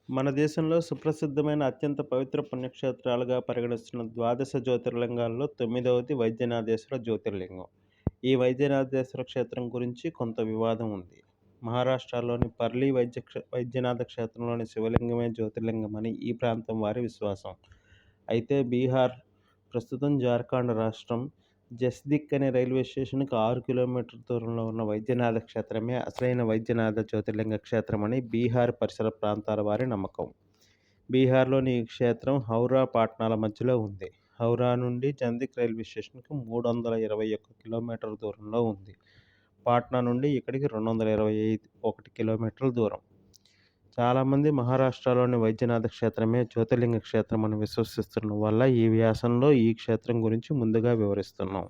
మన దేశంలో సుప్రసిద్ధమైన అత్యంత పవిత్ర పుణ్యక్షేత్రాలుగా పరిగణిస్తున్న ద్వాదశ జ్యోతిర్లింగాల్లో తొమ్మిదవది వైద్యనాథేశ్వర జ్యోతిర్లింగం. ఈ వైద్యనాథేశ్వర క్షేత్రం గురించి కొంత వివాదం ఉంది. మహారాష్ట్రలోని పర్లీ వైద్యనాథ క్షేత్రంలోని శివలింగమే జ్యోతిర్లింగమని ఈ ప్రాంతం వారి విశ్వాసం. అయితే బీహార్, ప్రస్తుతం జార్ఖండ్ రాష్ట్రం, జస్దిక్ అనే రైల్వే స్టేషన్‌కి 6 కిలోమీటర్ల దూరంలో ఉన్న వైద్యనాథ క్షేత్రమే అసలైన వైద్యనాథ జ్యోతిర్లింగ క్షేత్రమని బీహార్ పరిసర ప్రాంతాల వారి నమ్మకం. బీహార్‌లోని ఈ క్షేత్రం హౌరా, పాట్నాల మధ్యలో ఉంది. హౌరా నుండి జందిక్ రైల్వే స్టేషన్‌కి 321 కిలోమీటర్ల దూరంలో ఉంది. పాట్నా నుండి ఇక్కడికి 221 కిలోమీటర్ల దూరం. చాలామంది మహారాష్ట్రలోని వైద్యనాథ క్షేత్రమే జ్యోతిర్లింగ క్షేత్రమని విశ్వసిస్తున్న వల్ల ఈ వ్యాసంలో ఈ క్షేత్రం గురించి ముందుగా వివరిస్తున్నాం.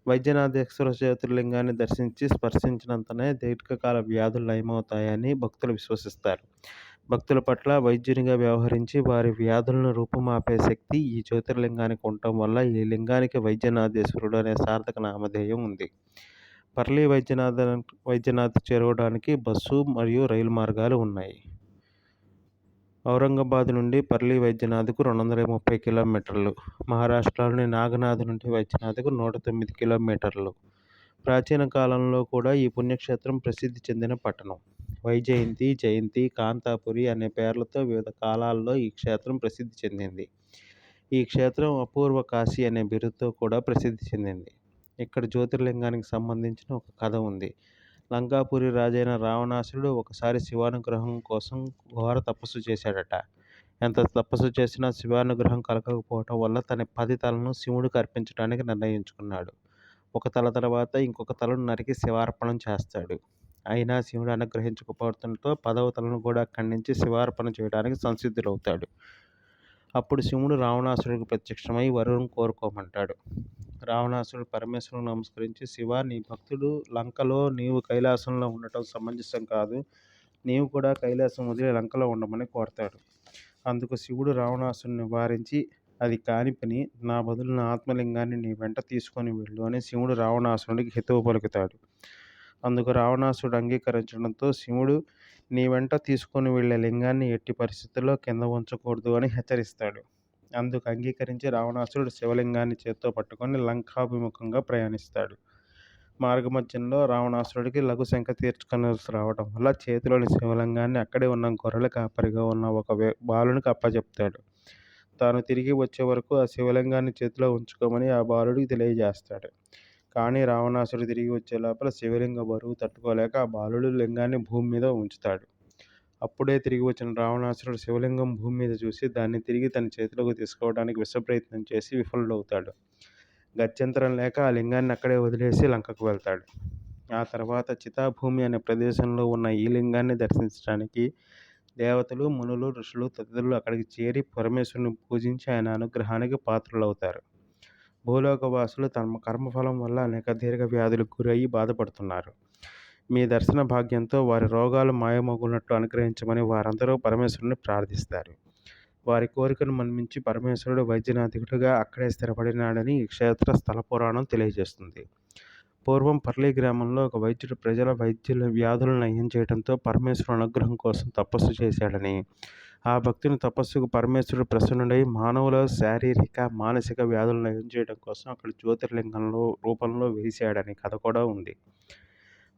వైద్యనాథేశ్వర జ్యోతిర్లింగాన్ని దర్శించి స్పర్శించినంతనే దీర్ఘకాల వ్యాధులు నయమవుతాయని భక్తులు విశ్వసిస్తారు. భక్తుల పట్ల వైద్యునిగా వ్యవహరించి వారి వ్యాధులను రూపుమాపే శక్తి ఈ జ్యోతిర్లింగానికి ఉండటం వల్ల ఈ లింగానికి వైద్యనాథేశ్వరుడు అనే సార్థక నామధేయం ఉంది. పర్లీ వైద్యనాథ్ చేరుకోవడానికి బస్సు మరియు రైలు మార్గాలు ఉన్నాయి. ఔరంగాబాద్ నుండి పర్లీ వైద్యనాథ్‌కు 230 కిలోమీటర్లు, మహారాష్ట్రలోని నాగనాథ్ నుండి వైద్యనాథ్‌కు 109 కిలోమీటర్లు. ప్రాచీన కాలంలో కూడా ఈ పుణ్యక్షేత్రం ప్రసిద్ధి చెందిన పట్టణం. వైజయంతి, జయంతి, కాంతాపురి అనే పేర్లతో వివిధ కాలాల్లో ఈ క్షేత్రం ప్రసిద్ధి చెందింది. ఈ క్షేత్రం అపూర్వ కాశీ అనే బిరుదుతో కూడా ప్రసిద్ధి చెందింది. ఇక్కడ జ్యోతిర్లింగానికి సంబంధించిన ఒక కథ ఉంది. లంకాపురి రాజైన రావణాసురుడు ఒకసారి శివానుగ్రహం కోసం ఘోర తపస్సు చేశాడట. ఎంత తపస్సు చేసినా శివానుగ్రహం కలగకపోవటం వల్ల తన 10 తలలను శివుడికి అర్పించడానికి నిర్ణయించుకున్నాడు. ఒక తల తర్వాత ఇంకొక తలను నరికి శివార్పణం చేస్తాడు. అయినా శివుడు అనుగ్రహించకపోవడంతో 10వ తలను కూడా ఖండించి శివార్పణ చేయడానికి సంసిద్ధుడవుతాడు. అప్పుడు శివుడు రావణాసురుడికి ప్రత్యక్షమై వరం కోరుకోమంటాడు. రావణాసురుడు పరమేశ్వరునికి నమస్కరించి, శివ, నీ భక్తుడు లంకలో, నీవు కైలాసంలో ఉండటం సమంజసం కాదు. నీవు కూడా కైలాసం వదిలి లంకలో ఉండమని కోరతాడు. అందుకు శివుడు రావణాసురుడిని నివారించి, అది కాని పని, నా బదులు నా ఆత్మలింగాన్ని నీ వెంట తీసుకొని వెళ్ళు అని శివుడు రావణాసురుడికి హితవు పలుకుతాడు. అందుకు రావణాసురుడు అంగీకరించడంతో శివుడు నీ వెంట తీసుకొని వెళ్లే లింగాన్ని ఎట్టి పరిస్థితుల్లో కింద ఉంచకూడదు అని హెచ్చరిస్తాడు. అందుకు అంగీకరించి రావణాసురుడు శివలింగాన్ని చేత్తో పట్టుకొని లంకాభిముఖంగా ప్రయాణిస్తాడు. మార్గమధ్యంలో రావణాసురుడికి లఘుశంక తీర్చుకొనవలసి రావడం వల్ల చేతిలోని శివలింగాన్ని అక్కడే ఉన్న గొర్రెల కాపరిగా ఉన్న ఒక బాలునికి అప్పచెప్తాడు. తాను తిరిగి వచ్చే వరకు ఆ శివలింగాన్ని చేతిలో ఉంచుకోమని ఆ బాలుడికి తెలియజేస్తాడు. కానీ రావణాసురుడు తిరిగి వచ్చే లోపల శివలింగ బరువు తట్టుకోలేక ఆ బాలుడు లింగాన్ని భూమి మీద ఉంచుతాడు. అప్పుడే తిరిగి వచ్చిన రావణాసురుడు శివలింగం భూమి మీద చూసి దాన్ని తిరిగి తన చేతిలోకి తీసుకోవడానికి విశ్వప్రయత్నం చేసి విఫలుడవుతాడు. గత్యంతరం లేక ఆ లింగాన్ని అక్కడే వదిలేసి లంకకు వెళ్తాడు. ఆ తర్వాత చితాభూమి అనే ప్రదేశంలో ఉన్న ఈ లింగాన్ని దర్శించడానికి దేవతలు, మునులు, ఋషులు తదితరులు అక్కడికి చేరి పరమేశ్వరుని పూజించి ఆయన అనుగ్రహానికి పాత్రులవుతారు. భూలోకవాసులు తమ కర్మఫలం వల్ల అనేక దీర్ఘ వ్యాధులకు గురయ్యి బాధపడుతున్నారు. మీ దర్శన భాగ్యంతో వారి రోగాలు మాయమగునట్లు అనుగ్రహించమని వారందరూ పరమేశ్వరుని ప్రార్థిస్తారు. వారి కోరికను మన్నించి పరమేశ్వరుడు వైద్యనాథుడిగా అక్కడే స్థిరపడినాడని ఈ క్షేత్ర స్థల పురాణం తెలియజేస్తుంది. పూర్వం పర్లీ గ్రామంలో ఒక వైద్యుడు ప్రజల వ్యాధులను నయం చేయడంతో పరమేశ్వరుడు అనుగ్రహం కోసం తపస్సు చేశాడని, ఆ భక్తుని తపస్సుకు పరమేశ్వరుడు ప్రసన్నుడై మానవుల శారీరక, మానసిక వ్యాధులను నయం చేయడం కోసం అక్కడ జ్యోతిర్లింగంలో రూపంలో వెలిశాడని కథ కూడా ఉంది.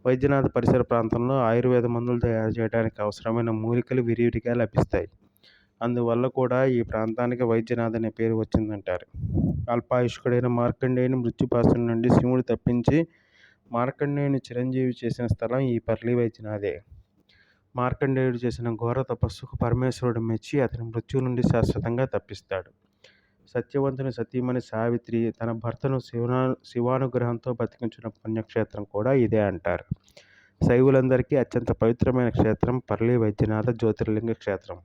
వైద్యనాథ పరిసర ప్రాంతంలో ఆయుర్వేద మందులు తయారు చేయడానికి అవసరమైన మూలికలు విరివిగా లభిస్తాయి. అందువల్ల కూడా ఈ ప్రాంతానికి వైద్యనాథ్ అనే పేరు వచ్చిందంటారు. అల్పాయుష్కుడైన మార్కండేయుని మృత్యుపాశం నుండి శివుడు తప్పించి మార్కండేయుని చిరంజీవి చేసిన స్థలం ఈ పర్లీ వైద్యనాథే. మార్కండేయుడు చేసిన ఘోర తపస్సుకు పరమేశ్వరుడు మెచ్చి అతని మృత్యువు నుండి శాశ్వతంగా తప్పిస్తాడు. సత్యవంతుని సతీమణి సావిత్రి తన భర్తను శివానుగ్రహంతో బతికించిన పుణ్యక్షేత్రం కూడా ఇదే అంటారు. శైవులందరికీ అత్యంత పవిత్రమైన క్షేత్రం పర్లీ వైద్యనాథ జ్యోతిర్లింగ క్షేత్రం.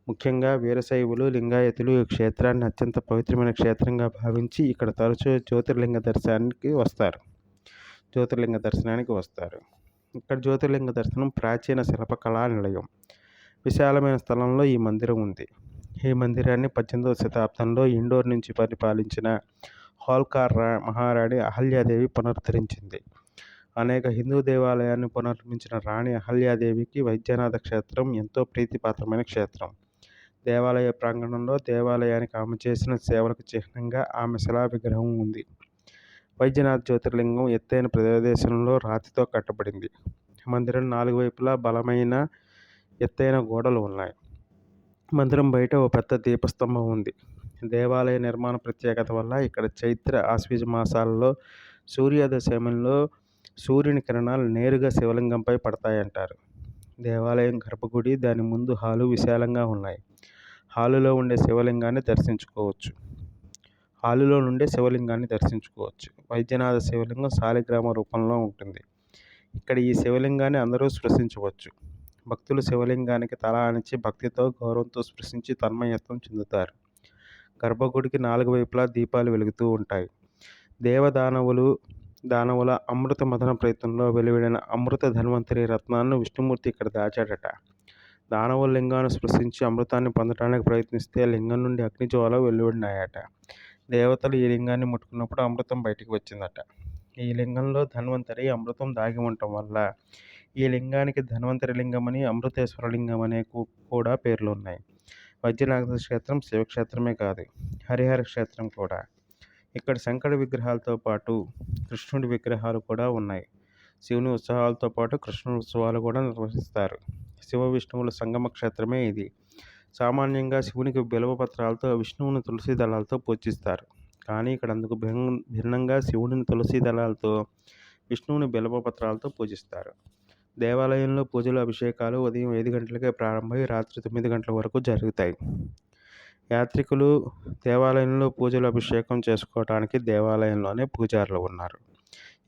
ముఖ్యంగా వీరశైవులు, లింగాయతులు ఈ క్షేత్రాన్ని అత్యంత పవిత్రమైన క్షేత్రంగా భావించి ఇక్కడ తరచూ జ్యోతిర్లింగ దర్శనానికి వస్తారు. ఇక్కడ జ్యోతిర్లింగ దర్శనం ప్రాచీన శిల్పకళా నిలయం. విశాలమైన స్థలంలో ఈ మందిరం ఉంది. ఈ మందిరాన్ని 18వ శతాబ్దంలో ఇండోర్ నుంచి పరిపాలించిన హోల్కార్ మహారాణి అహల్యాదేవి పునరుద్ధరించింది. అనేక హిందూ దేవాలయాన్ని పునర్నిర్మించిన రాణి అహల్యాదేవికి వైద్యనాథ క్షేత్రం ఎంతో ప్రీతిపాత్రమైన క్షేత్రం. దేవాలయ ప్రాంగణంలో దేవాలయానికి ఆమె చేసిన సేవలకు చిహ్నంగా ఆమె శిలా విగ్రహం ఉంది. వైద్యనాథ్ జ్యోతిర్లింగం ఎత్తైన ప్రదేశంలో రాతితో కట్టబడింది. మందిరం 4 వైపులా బలమైన ఎత్తైన గోడలు ఉన్నాయి. మందిరం బయట ఓ పెద్ద దీపస్తంభం ఉంది. దేవాలయ నిర్మాణ ప్రత్యేకత వల్ల ఇక్కడ చైత్ర, ఆశ్వీజ మాసాలలో సూర్యోదయ సమయంలో సూర్యుని కిరణాలు నేరుగా శివలింగంపై పడతాయంటారు. దేవాలయం గర్భగుడి, దాని ముందు హాలు విశాలంగా ఉన్నాయి. హాలులో నుండే శివలింగాన్ని దర్శించుకోవచ్చు. వైద్యనాథ శివలింగం శాలిగ్రామ రూపంలో ఉంటుంది. ఇక్కడ ఈ శివలింగాన్ని అందరూ స్పృశించవచ్చు. భక్తులు శివలింగానికి తల ఆనించి భక్తితో, గౌరవంతో స్పృశించి తన్మయత్వం చెందుతారు. గర్భగుడికి 4 వైపులా దీపాలు వెలుగుతూ ఉంటాయి. దానవుల అమృత మథన ప్రయత్నంలో వెలువడిన అమృత ధన్వంతరి రత్నాలను విష్ణుమూర్తి ఇక్కడ దాచాడట. దానవుల లింగాన్ని స్పృశించి అమృతాన్ని పొందడానికి ప్రయత్నిస్తే లింగం నుండి అగ్నిజ్వాల వెలువడినాయట. దేవతలు ఈ లింగాన్ని ముట్టుకున్నప్పుడు అమృతం బయటికి వచ్చిందట. ఈ లింగంలో ధన్వంతరి అమృతం దాగి ఉండటం వల్ల ఈ లింగానికి ధన్వంతరి లింగమని, అమృతేశ్వర లింగం అనే కూడా పేర్లున్నాయి. వైద్యనాథ క్షేత్రం శివక్షేత్రమే కాదు, హరిహర క్షేత్రం కూడా. ఇక్కడ శంకరుడి విగ్రహాలతో పాటు కృష్ణుడి విగ్రహాలు కూడా ఉన్నాయి. శివుని ఉత్సవాలతో పాటు కృష్ణుడి ఉత్సవాలు కూడా నిర్వహిస్తారు. శివ విష్ణువుల సంగమ క్షేత్రమే ఇది. సామాన్యంగా శివునికి బిల్వపత్రాలతో, విష్ణువుని తులసి దళాలతో పూజిస్తారు. కానీ ఇక్కడ అందుకు భిన్నంగా శివుడిని తులసి దళాలతో, విష్ణువుని బిల్వపత్రాలతో పూజిస్తారు. దేవాలయంలో పూజలు, అభిషేకాలు ఉదయం 5 గంటలకే ప్రారంభమై రాత్రి 9 గంటల వరకు జరుగుతాయి. యాత్రికులు దేవాలయంలో పూజలు, అభిషేకం చేసుకోవడానికి దేవాలయంలోనే పూజారులు ఉన్నారు.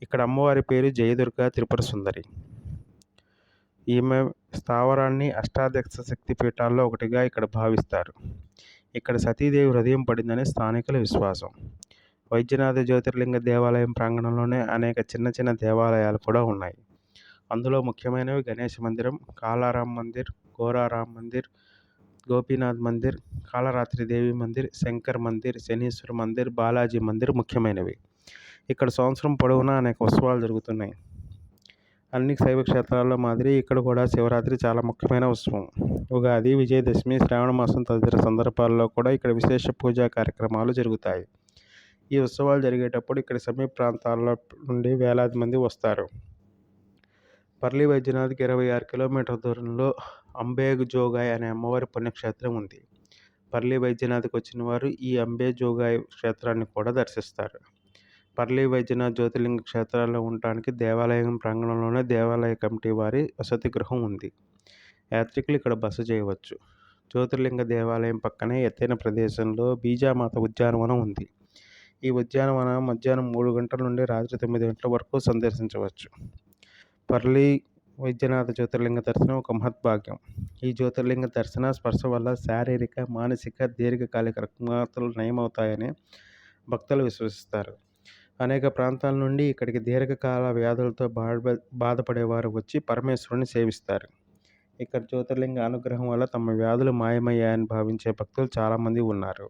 ఇక్కడ అమ్మవారి పేరు జయదుర్గ త్రిపుర సుందరి. ఈమె స్థావరాన్ని అష్టాదశ శక్తి పీఠాల్లో ఒకటిగా ఇక్కడ భావిస్తారు. ఇక్కడ సతీదేవి హృదయం పడిందని స్థానికుల విశ్వాసం. వైద్యనాథ జ్యోతిర్లింగ దేవాలయం ప్రాంగణంలోనే అనేక చిన్న చిన్న దేవాలయాలు కూడా ఉన్నాయి. అందులో ముఖ్యమైనవి గణేష మందిరం, కాలారాం మందిర్, గోరారాం మందిర్, గోపీనాథ్ మందిర్, కాళరాత్రి దేవి మందిర్, శంకర్ మందిర్, శనీశ్వర మందిర్, బాలాజీ మందిర్ ముఖ్యమైనవి. ఇక్కడ సంవత్సరం పొడవునా అనేక ఉత్సవాలు జరుగుతున్నాయి. అన్ని శైవ క్షేత్రాల్లో మాదిరి ఇక్కడ కూడా శివరాత్రి చాలా ముఖ్యమైన ఉత్సవం. ఉగాది, విజయదశమి, శ్రావణ మాసం తదితర సందర్భాల్లో కూడా ఇక్కడ విశేష పూజా కార్యక్రమాలు జరుగుతాయి. ఈ ఉత్సవాలు జరిగేటప్పుడు ఇక్కడ సమీప ప్రాంతాల నుండి వేలాది మంది వస్తారు. పర్లి వైద్యనాథ్కి 26 కిలోమీటర్ల దూరంలో అంబేజోగాయ్ అనే అమ్మవారి పుణ్యక్షేత్రం ఉంది. పర్లి వైద్యనాథ్కి వచ్చిన వారు ఈ అంబేజోగాయ్ క్షేత్రాన్ని కూడా దర్శిస్తారు. పర్లి వైద్యనాథ్ జ్యోతిర్లింగ క్షేత్రాల్లో ఉండటానికి దేవాలయం ప్రాంగణంలోనే దేవాలయ కమిటీ వారి వసతి గృహం ఉంది. యాత్రికులు ఇక్కడ బస చేయవచ్చు. జ్యోతిర్లింగ దేవాలయం పక్కనే ఎత్తైన ప్రదేశంలో బీజామాత ఉద్యానవనం ఉంది. ఈ ఉద్యానవనం మధ్యాహ్నం 3 గంటల నుండి రాత్రి 9 గంటల వరకు సందర్శించవచ్చు. పర్లి వైద్యనాథ జ్యోతిర్లింగ దర్శనం ఒక మహద్భాగ్యం. ఈ జ్యోతిర్లింగ దర్శన, స్పర్శ వల్ల శారీరక, మానసిక, దీర్ఘకాలిక రుగ్మతలు నయమవుతాయని భక్తులు విశ్వసిస్తారు. అనేక ప్రాంతాల నుండి ఇక్కడికి దీర్ఘకాల వ్యాధులతో బాధపడేవారు వచ్చి పరమేశ్వరుని సేవిస్తారు. ఇక్కడ జ్యోతిర్లింగ అనుగ్రహం వల్ల తమ వ్యాధులు మాయమయ్యాయని భావించే భక్తులు చాలామంది ఉన్నారు.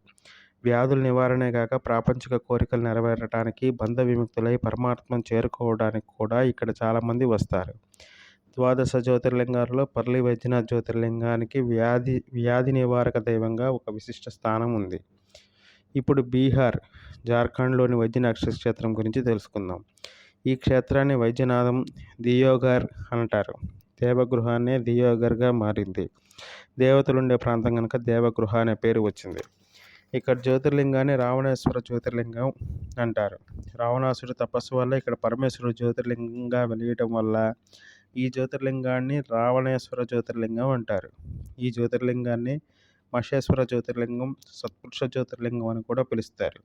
వ్యాధుల నివారణే కాక ప్రాపంచిక కోరికలు నెరవేరటానికి, బంధ విముక్తులై పరమాత్మను చేరుకోవడానికి కూడా ఇక్కడ చాలామంది వస్తారు. 12 జ్యోతిర్లింగాలలో పర్లి వైద్యనాథ్ జ్యోతిర్లింగానికి వ్యాధి నివారక దైవంగా ఒక విశిష్ట స్థానం ఉంది. ఇప్పుడు బీహార్, జార్ఖండ్లోని వైద్యనాథ్ క్షేత్రం గురించి తెలుసుకుందాం. ఈ క్షేత్రాన్ని వైద్యనాథం దియోఘర్ అంటారు. దేవగృహాన్నే దియోఘర్గా మారింది. దేవతలుండే ప్రాంతం కనుక దేవగృహ అనే పేరు వచ్చింది. ఇక్కడ జ్యోతిర్లింగాన్ని రావణేశ్వర జ్యోతిర్లింగం అంటారు. రావణాసుడి తపస్సు వల్ల ఇక్కడ పరమేశ్వరుడు జ్యోతిర్లింగంగా వెలియటం వల్ల ఈ జ్యోతిర్లింగాన్ని రావణేశ్వర జ్యోతిర్లింగం అంటారు. ఈ జ్యోతిర్లింగాన్ని మహేశ్వర జ్యోతిర్లింగం, సత్పురుష జ్యోతిర్లింగం అని కూడా పిలుస్తారు.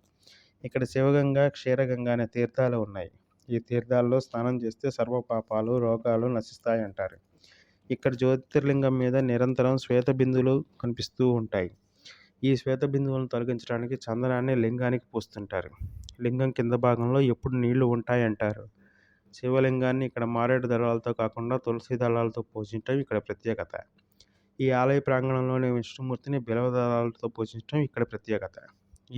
ఇక్కడ శివగంగ, క్షీరగంగ అనే తీర్థాలు ఉన్నాయి. ఈ తీర్థాల్లో స్నానం చేస్తే సర్వ పాపాలు, రోగాలు నశిస్తాయి అంటారు. ఇక్కడ జ్యోతిర్లింగం మీద నిరంతరం శ్వేత బిందువులు కనిపిస్తూ ఉంటాయి. ఈ శ్వేత బిందువులను తొలగించడానికి చందనాన్ని లింగానికి పూస్తుంటారు. లింగం కింద భాగంలో ఎప్పుడు నీళ్లు ఉంటాయంటారు. శివలింగాన్ని ఇక్కడ మారేడు దళాలతో కాకుండా తులసి దళాలతో పూజించడం ఇక్కడ ప్రత్యేకత. ఈ ఆలయ ప్రాంగణంలోని విష్ణుమూర్తిని బిల్వ దళాలతో పూజించడం ఇక్కడ ప్రత్యేకత.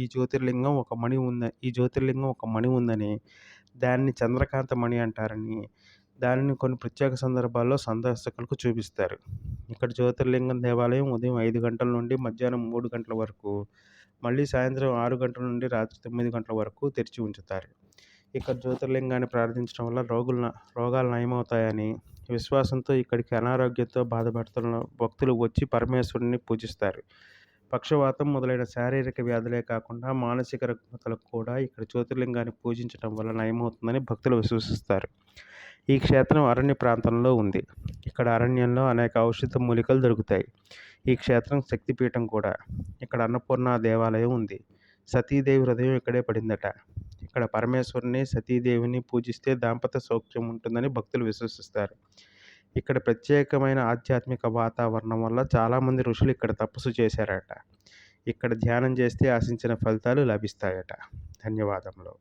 ఈ జ్యోతిర్లింగం ఒక మణి ఉందని దాన్ని చంద్రకాంతమణి అంటారని, దానిని కొన్ని ప్రత్యేక సందర్భాల్లో సందర్శకులకు చూపిస్తారు. ఇక్కడ జ్యోతిర్లింగం దేవాలయం ఉదయం 5 గంటల నుండి మధ్యాహ్నం 3 గంటల వరకు, మళ్ళీ సాయంత్రం 6 గంటల నుండి రాత్రి 9 గంటల వరకు తెరిచి ఉంచుతారు. ఇక్కడ జ్యోతిర్లింగాన్ని ప్రార్థించడం వల్ల రోగాలు నయమవుతాయని విశ్వాసంతో ఇక్కడికి అనారోగ్యంతో బాధపడుతున్న భక్తులు వచ్చి పరమేశ్వరుడిని పూజిస్తారు. పక్షవాతం మొదలైన శారీరక వ్యాధులే కాకుండా మానసిక రుగ్మతలకు కూడా ఇక్కడ జ్యోతిర్లింగాన్ని పూజించడం వల్ల నయమవుతుందని భక్తులు విశ్వసిస్తారు. ఈ క్షేత్రం అరణ్య ప్రాంతంలో ఉంది. ఇక్కడ అరణ్యంలో అనేక ఔషధ మూలికలు దొరుకుతాయి. ఈ క్షేత్రం శక్తిపీఠం కూడా. ఇక్కడ అన్నపూర్ణ దేవాలయం ఉంది. సతీదేవి హృదయం ఇక్కడే పడిందట. ఇక్కడ పరమేశ్వరుని, సతీదేవిని పూజిస్తే దాంపత్య సౌఖ్యం ఉంటుందని భక్తులు విశ్వసిస్తారు. ఇక్కడ ప్రత్యేకమైన ఆధ్యాత్మిక వాతావరణం వల్ల చాలామంది ఋషులు ఇక్కడ తపస్సు చేశారట. ఇక్కడ ధ్యానం చేస్తే ఆశించిన ఫలితాలు లభిస్తాయట. ధన్యవాదములు.